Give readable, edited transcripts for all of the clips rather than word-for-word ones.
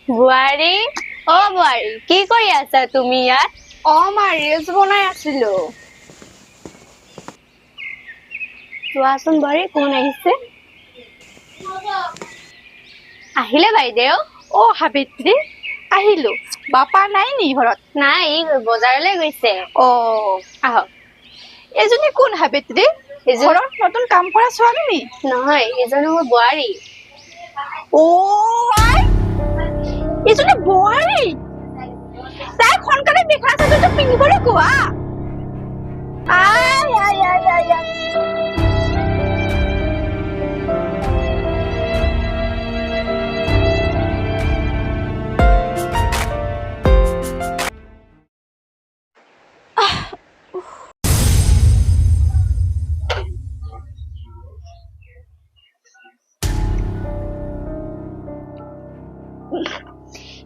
বোৱাৰী অ বোৱাৰী কি কৰি আছা তুমি ইয়াত? মা ৰিলছ বনাই আছিলো। চোৱাচোন বোৱাৰী কোন আহিছে। আহিলে বাইদেউ। সাবিত্ৰী আহিলো। বাপা নাই নি ঘৰত? নাই বজাৰলৈ গৈছে। আহক। এজনী কোন সাবিত্ৰী? ঘৰত নতুন কাম কৰা ছোৱালী নি? নহয় এজনী মোৰ বোৱাৰী। এজনী বোৱাৰী? তাই সোনকালে মেখেলা চাদৰটো পিন্ধিবলৈ কোৱা।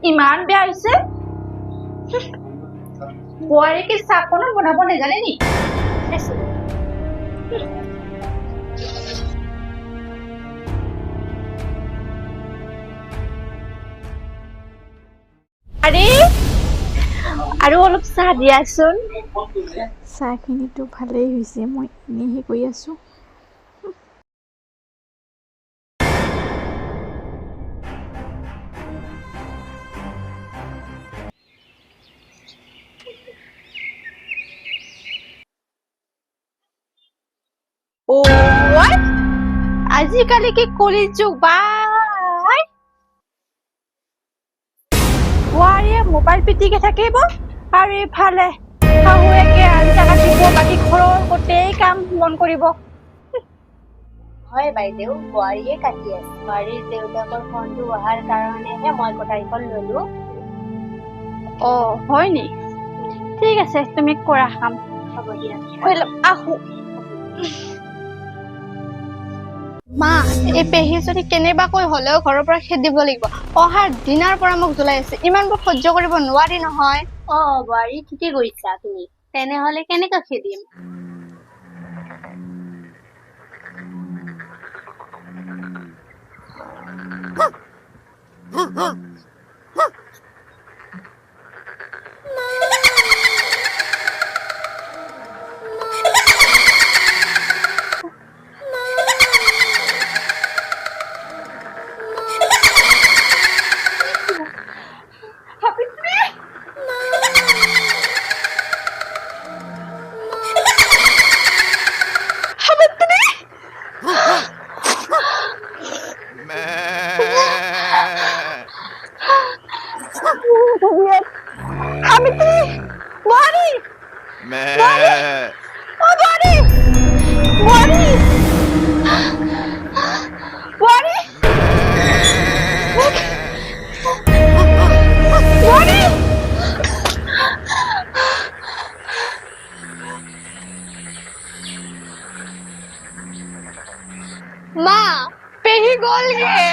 ইমান বেয়া হৈছে। বোৱাৰীকে চাহকণো বনাব নাজানে নি? আৰু অলপ চাহ দিয়াচোন। চাহখিনিতো ভালেই হৈছে, মই এনেহে কৈ আছোঁ। আজিকালি কি কলিযুগ বাই। বোৱাৰীয়ে মোবাইল পিটিকে থাকিব আৰু ইফালে শাহুৱেকে আঞ্জা কাটিব, বাকী ঘৰৰ গোটেই কাম বন কৰিব। হয় বাইদেউ, বোৱাৰীয়ে কাটি আছে। বোৱাৰীৰ দেউতাকৰ ফোনটো অহাৰ কাৰণেহে মই কটাৰীখন ললো। হয় নি? ঠিক আছে, তুমি কৰা কাম। হ'ব দিয়া। আহো। মা, এই পেহীজনী কেনেবাকৈ হলেও ঘৰৰ পৰা খেদিব লাগিব। অহাৰ দিনাৰ পৰা মোক জ্বলাই আছে। ইমানবোৰ সহ্য কৰিব নোৱাৰি নহয়। বোৱাৰী ঠিকে কৰিছা তুমি। তেনেহলে কেনেকৈ খেদিম? মা, পেহী গ'লগে।